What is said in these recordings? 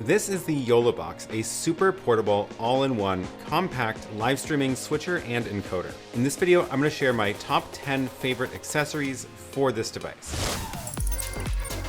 This is the YoloBox, a super portable, all-in-one, compact live streaming switcher and encoder. In this video, I'm going to share my top 10 favorite accessories for this device.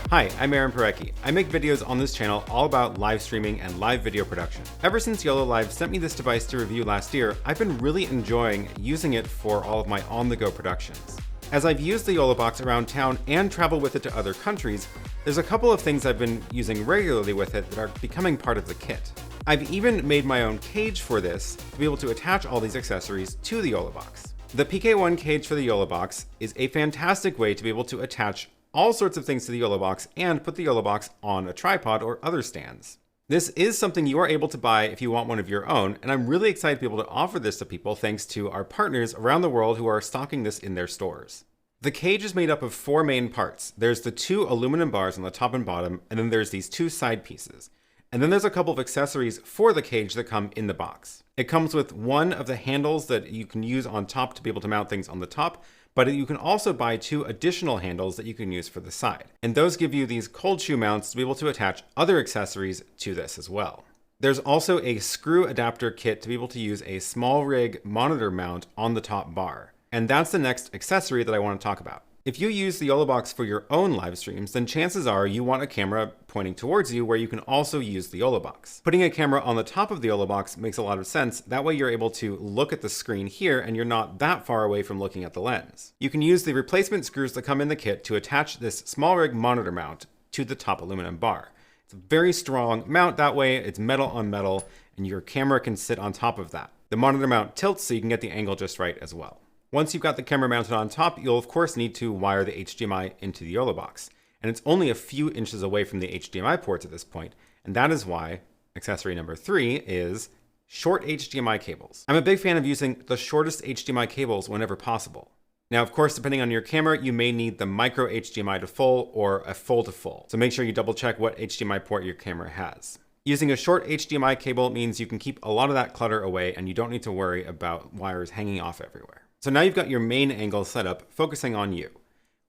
Hi, I'm Aaron Parecki. I make videos on this channel all about live streaming and live video production. Ever since YoloLive sent me this device to review last year, I've been really enjoying using it for all of my on-the-go productions. As I've used the YoloBox around town and traveled with it to other countries, there's a couple of things I've been using regularly with it that are becoming part of the kit. I've even made my own cage for this to be able to attach all these accessories to the YoloBox. The PK1 Cage for the YoloBox is a fantastic way to be able to attach all sorts of things to the YoloBox and put the YoloBox on a tripod or other stands. This is something you are able to buy if you want one of your own, and I'm really excited to be able to offer this to people thanks to our partners around the world who are stocking this in their stores. The cage is made up of four main parts. There's the two aluminum bars on the top and bottom, and then there's these two side pieces. And then there's a couple of accessories for the cage that come in the box. It comes with one of the handles that you can use on top to be able to mount things on the top, but you can also buy two additional handles that you can use for the side. And those give you these cold shoe mounts to be able to attach other accessories to this as well. There's also a screw adapter kit to be able to use a SmallRig monitor mount on the top bar. And that's the next accessory that I want to talk about. If you use the YoloBox for your own live streams, then chances are you want a camera pointing towards you where you can also use the YoloBox. Putting a camera on the top of the YoloBox makes a lot of sense. That way you're able to look at the screen here and you're not that far away from looking at the lens. You can use the replacement screws that come in the kit to attach this SmallRig monitor mount to the top aluminum bar. It's a very strong mount that way. It's metal on metal and your camera can sit on top of that. The monitor mount tilts so you can get the angle just right as well. Once you've got the camera mounted on top, you'll of course need to wire the HDMI into the YoloBox. And it's only a few inches away from the HDMI ports at this point, and that is why accessory number 3 is short HDMI cables. I'm a big fan of using the shortest HDMI cables whenever possible. Now, of course, depending on your camera, you may need the micro HDMI to full or a full to full. So make sure you double check what HDMI port your camera has. Using a short HDMI cable means you can keep a lot of that clutter away and you don't need to worry about wires hanging off everywhere. So now you've got your main angle set up, focusing on you.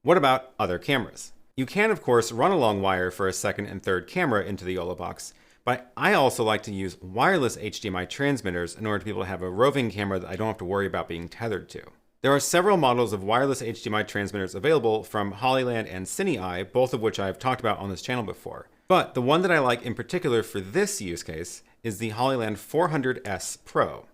What about other cameras? You can, of course, run a long wire for a second and third camera into the YoloBox, but I also like to use wireless HDMI transmitters in order to be able to have a roving camera that I don't have to worry about being tethered to. There are several models of wireless HDMI transmitters available from Hollyland and CineEye, both of which I've talked about on this channel before. But the one that I like in particular for this use case is the Hollyland 400S Pro.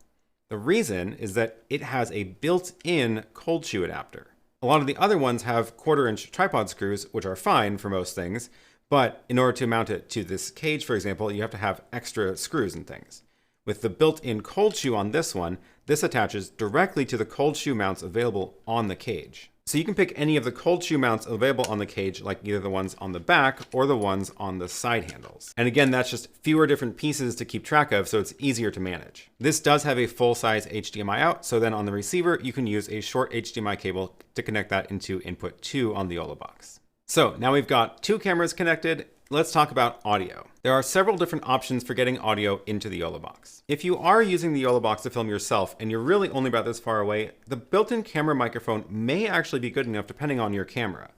The reason is that it has a built-in cold shoe adapter. A lot of the other ones have 1/4-inch tripod screws, which are fine for most things, but in order to mount it to this cage, for example, you have to have extra screws and things. With the built-in cold shoe on this one, this attaches directly to the cold shoe mounts available on the cage. So you can pick any of the cold shoe mounts available on the cage, like either the ones on the back or the ones on the side handles. And again, that's just fewer different pieces to keep track of, so it's easier to manage. This does have a full-size HDMI out, so then on the receiver, you can use a short HDMI cable to connect that into input 2 on the YoloBox. So now we've got two cameras connected. Let's talk about audio. There are several different options for getting audio into the YoloBox. If you are using the YoloBox to film yourself and you're really only about this far away, the built-in camera microphone may actually be good enough depending on your camera.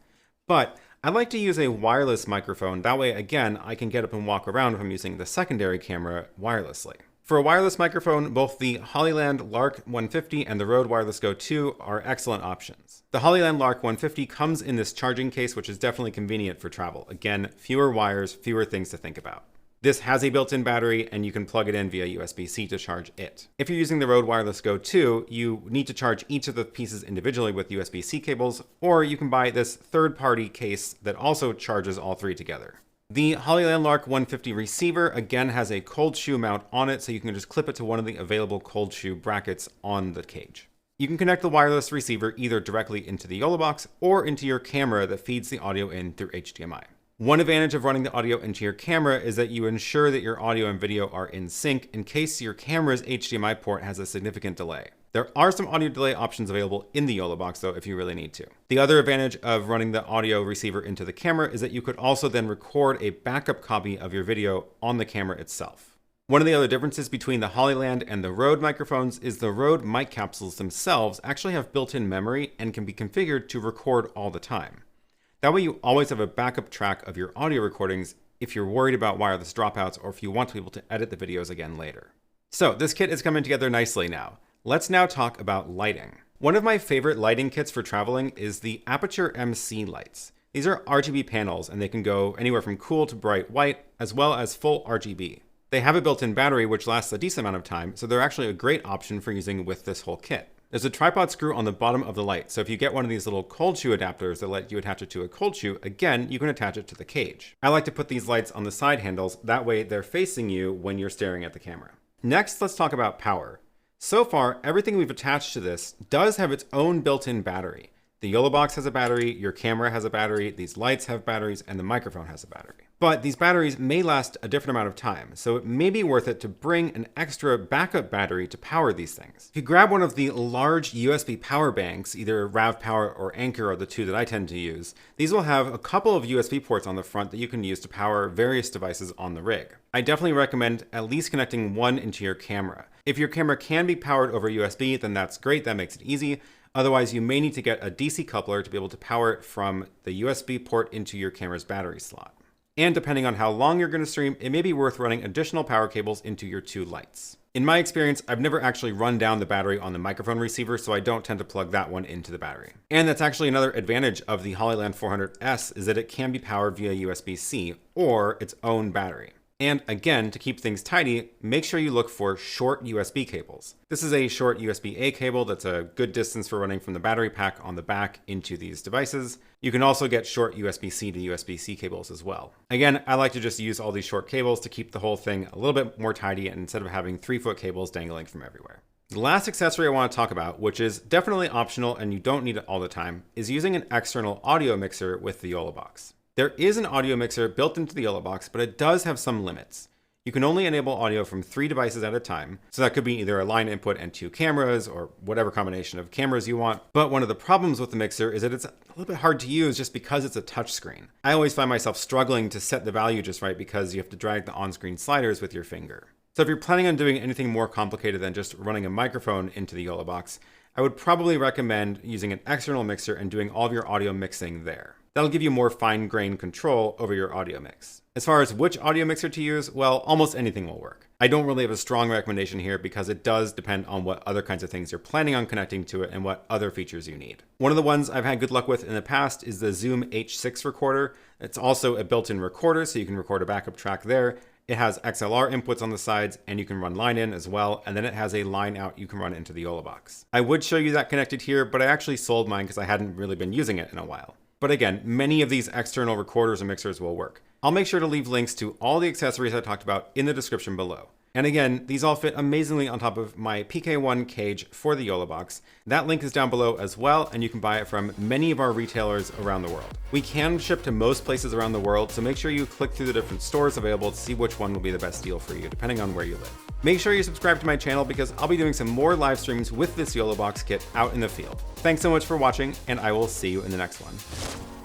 But I like to use a wireless microphone. That way, again, I can get up and walk around if I'm using the secondary camera wirelessly. For a wireless microphone, both the Hollyland Lark 150 and the Røde Wireless Go II are excellent options. The Hollyland Lark 150 comes in this charging case, which is definitely convenient for travel. Again, fewer wires, fewer things to think about. This has a built-in battery, and you can plug it in via USB-C to charge it. If you're using the Røde Wireless Go II, you need to charge each of the pieces individually with USB-C cables, or you can buy this third-party case that also charges all three together. The Hollyland Lark 150 receiver again has a cold shoe mount on it, so you can just clip it to one of the available cold shoe brackets on the cage. You can connect the wireless receiver either directly into the YoloBox or into your camera that feeds the audio in through HDMI. One advantage of running the audio into your camera is that you ensure that your audio and video are in sync in case your camera's HDMI port has a significant delay. There are some audio delay options available in the YoloBox though, if you really need to. The other advantage of running the audio receiver into the camera is that you could also then record a backup copy of your video on the camera itself. One of the other differences between the Hollyland and the Røde microphones is the Røde mic capsules themselves actually have built-in memory and can be configured to record all the time. That way you always have a backup track of your audio recordings if you're worried about wireless dropouts or if you want to be able to edit the videos again later. So this kit is coming together nicely now. Let's now talk about lighting. One of my favorite lighting kits for traveling is the Aputure MC lights. These are RGB panels and they can go anywhere from cool to bright white, as well as full RGB. They have a built-in battery which lasts a decent amount of time, so they're actually a great option for using with this whole kit. There's a tripod screw on the bottom of the light, so if you get one of these little cold shoe adapters that let you attach it to a cold shoe, again, you can attach it to the cage. I like to put these lights on the side handles, that way they're facing you when you're staring at the camera. Next, let's talk about power. So far, everything we've attached to this does have its own built-in battery. The YoloBox has a battery, your camera has a battery, these lights have batteries, and the microphone has a battery. But these batteries may last a different amount of time, so it may be worth it to bring an extra backup battery to power these things. If you grab one of the large USB power banks, either Wrapup or Anker are the two that I tend to use, these will have a couple of USB ports on the front that you can use to power various devices on the rig. I definitely recommend at least connecting one into your camera. If your camera can be powered over USB, then that's great, that makes it easy. Otherwise, you may need to get a DC coupler to be able to power it from the USB port into your camera's battery slot. And depending on how long you're going to stream, it may be worth running additional power cables into your two lights. In my experience, I've never actually run down the battery on the microphone receiver, so I don't tend to plug that one into the battery. And that's actually another advantage of the Hollyland 400S is that it can be powered via USB-C or its own battery. And again, to keep things tidy, make sure you look for short USB cables. This is a short USB-A cable that's a good distance for running from the battery pack on the back into these devices. You can also get short USB-C to USB-C cables as well. Again, I like to just use all these short cables to keep the whole thing a little bit more tidy instead of having 3-foot cables dangling from everywhere. The last accessory I want to talk about, which is definitely optional and you don't need it all the time, is using an external audio mixer with the YoloBox. There is an audio mixer built into the YoloBox, but it does have some limits. You can only enable audio from 3 devices at a time, so that could be either a line input and 2 cameras, or whatever combination of cameras you want. But one of the problems with the mixer is that it's a little bit hard to use just because it's a touchscreen. I always find myself struggling to set the value just right because you have to drag the on-screen sliders with your finger. So if you're planning on doing anything more complicated than just running a microphone into the YoloBox, I would probably recommend using an external mixer and doing all of your audio mixing there. That'll give you more fine-grained control over your audio mix. As far as which audio mixer to use, well, almost anything will work. I don't really have a strong recommendation here because it does depend on what other kinds of things you're planning on connecting to it and what other features you need. One of the ones I've had good luck with in the past is the Zoom H6 recorder. It's also a built-in recorder, so you can record a backup track there. It has XLR inputs on the sides and you can run line in as well. And then it has a line out you can run into the YoloBox. I would show you that connected here, but I actually sold mine because I hadn't really been using it in a while. But again, many of these external recorders and mixers will work. I'll make sure to leave links to all the accessories I talked about in the description below. And again, these all fit amazingly on top of my PK1 Cage for the YoloBox. That link is down below as well, and you can buy it from many of our retailers around the world. We can ship to most places around the world, so make sure you click through the different stores available to see which one will be the best deal for you, depending on where you live. Make sure you subscribe to my channel because I'll be doing some more live streams with this YoloBox kit out in the field. Thanks so much for watching, and I will see you in the next one.